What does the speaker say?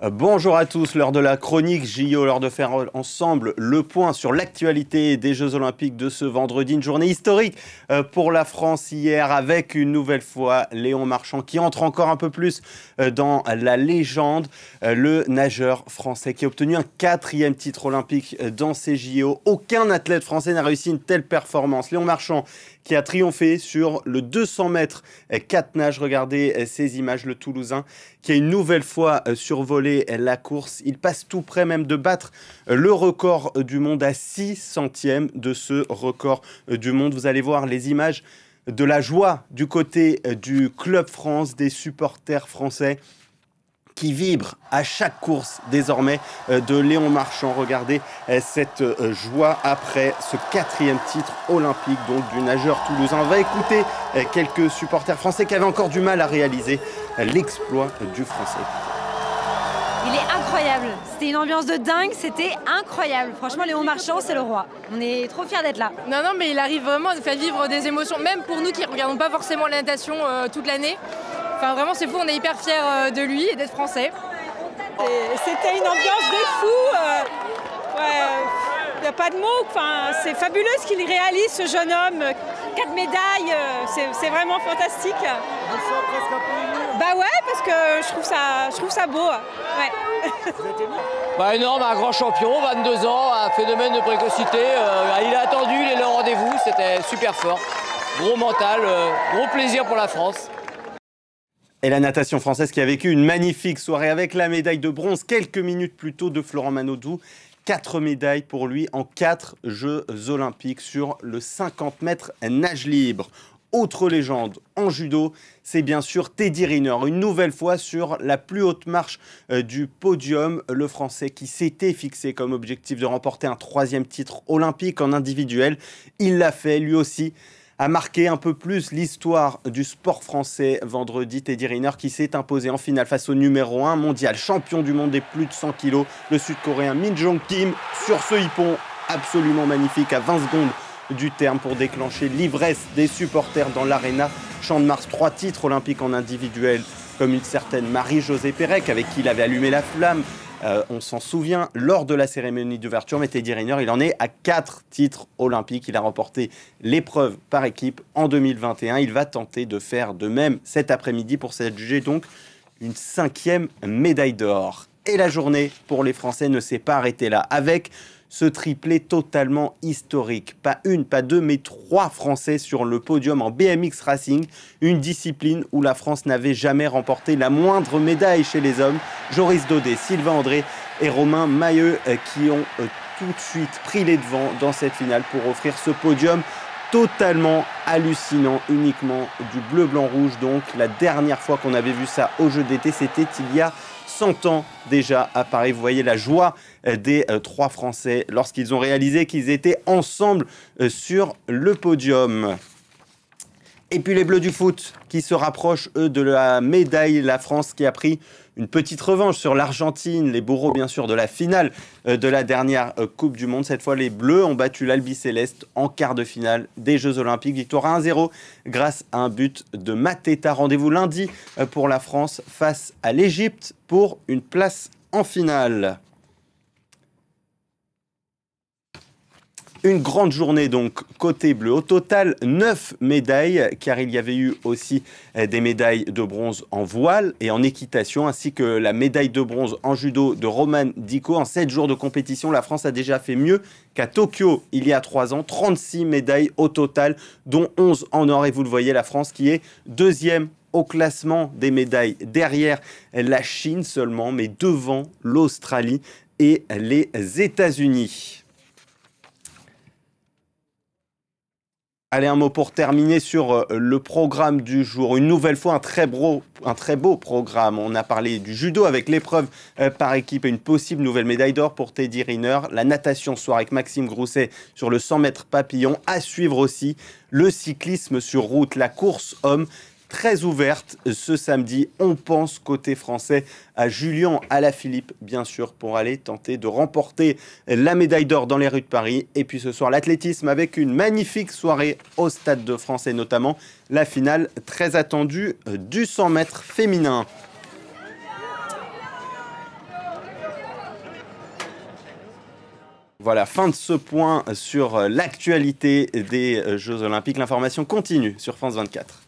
Bonjour à tous, l'heure de la chronique JO, l'heure de faire ensemble le point sur l'actualité des Jeux Olympiques de ce vendredi. Une journée historique pour la France hier avec une nouvelle fois Léon Marchand qui entre encore un peu plus dans la légende. Le nageur français qui a obtenu un 4e titre olympique dans ces JO. Aucun athlète français n'a réussi une telle performance. Léon Marchand qui a triomphé sur le 200 mètres 4 nages. Regardez ces images, le Toulousain qui a une nouvelle fois survolé la course. Il passe tout près même de battre le record du monde à 6 centièmes de ce record du monde. Vous allez voir les images de la joie du côté du Club France, des supporters français qui vibre à chaque course désormais de Léon Marchand. Regardez cette joie après ce 4e titre olympique donc du nageur toulousain. On va écouter quelques supporters français qui avaient encore du mal à réaliser l'exploit du Français. Il est incroyable, c'était une ambiance de dingue, c'était incroyable. Franchement, Léon Marchand, c'est le roi. On est trop fiers d'être là. Non, mais il arrive vraiment à nous faire vivre des émotions, même pour nous qui ne regardons pas forcément la natation toute l'année. Enfin, vraiment, c'est fou, on est hyper fiers de lui et d'être français. C'était une ambiance de fou. Il n'y a pas de mots. Enfin, c'est fabuleux ce qu'il réalise, ce jeune homme. 4 médailles, c'est vraiment fantastique. On se sent presque un peu ému. Bah ouais, parce que je trouve ça beau. Ouais. Vous êtes ému? Bah énorme, un grand champion, 22 ans, un phénomène de précocité. Il a attendu, il est là au rendez-vous, c'était super fort. Gros mental, gros plaisir pour la France. Et la natation française qui a vécu une magnifique soirée avec la médaille de bronze quelques minutes plus tôt de Florent Manodou. 4 médailles pour lui en 4 Jeux Olympiques sur le 50 mètres nage libre. Autre légende en judo, c'est bien sûr Teddy Riner, une nouvelle fois sur la plus haute marche du podium. Le Français qui s'était fixé comme objectif de remporter un 3e titre olympique en individuel. Il l'a fait lui aussi. A marqué un peu plus l'histoire du sport français vendredi. Teddy Riner qui s'est imposé en finale face au numéro 1 mondial, champion du monde des plus de 100 kilos, le sud-coréen Min Jong Kim, sur ce hippon absolument magnifique à 20 secondes du terme pour déclencher l'ivresse des supporters dans l'aréna. Champ de Mars, 3 titres olympiques en individuel, comme une certaine Marie-Josée Pérec avec qui il avait allumé la flamme. On s'en souvient lors de la cérémonie d'ouverture, mais Teddy Riner, il en est à 4 titres olympiques. Il a remporté l'épreuve par équipe en 2021. Il va tenter de faire de même cet après-midi pour s'adjuger donc une 5e médaille d'or. Et la journée pour les Français ne s'est pas arrêtée là, avec ce triplé totalement historique. Pas une, pas deux, mais 3 Français sur le podium en BMX Racing, une discipline où la France n'avait jamais remporté la moindre médaille chez les hommes. Joris Daudet, Sylvain André et Romain Mailleux qui ont tout de suite pris les devants dans cette finale pour offrir ce podium totalement hallucinant, uniquement du bleu, blanc, rouge. Donc la dernière fois qu'on avait vu ça aux Jeux d'été, c'était il y a 100 ans déjà à Paris. Vous voyez la joie des 3 Français lorsqu'ils ont réalisé qu'ils étaient ensemble sur le podium. Et puis les Bleus du foot qui se rapprochent, eux, de la médaille. La France qui a pris une petite revanche sur l'Argentine. Les bourreaux, bien sûr, de la finale de la dernière Coupe du Monde. Cette fois, les Bleus ont battu l'Albi Céleste en quart de finale des Jeux Olympiques. Victoire 1-0 grâce à un but de Mateta. Rendez-vous lundi pour la France face à l'Égypte pour une place en finale. Une grande journée donc côté bleu. Au total 9 médailles, car il y avait eu aussi des médailles de bronze en voile et en équitation, ainsi que la médaille de bronze en judo de Roman Diko. En 7 jours de compétition, la France a déjà fait mieux qu'à Tokyo il y a 3 ans. 36 médailles au total, dont 11 en or. Et vous le voyez, la France qui est 2e au classement des médailles, derrière la Chine seulement, mais devant l'Australie et les États-Unis. Allez, un mot pour terminer sur le programme du jour. Une nouvelle fois, un très beau programme. On a parlé du judo avec l'épreuve par équipe et une possible nouvelle médaille d'or pour Teddy Riner. La natation ce soir avec Maxime Grousset sur le 100 mètres papillon. À suivre aussi le cyclisme sur route, la course homme. Très ouverte ce samedi. On pense côté français à Julien Alaphilippe, bien sûr, pour aller tenter de remporter la médaille d'or dans les rues de Paris. Et puis ce soir, l'athlétisme avec une magnifique soirée au Stade de France et notamment la finale très attendue du 100 mètres féminin. Voilà, fin de ce point sur l'actualité des Jeux Olympiques. L'information continue sur France 24.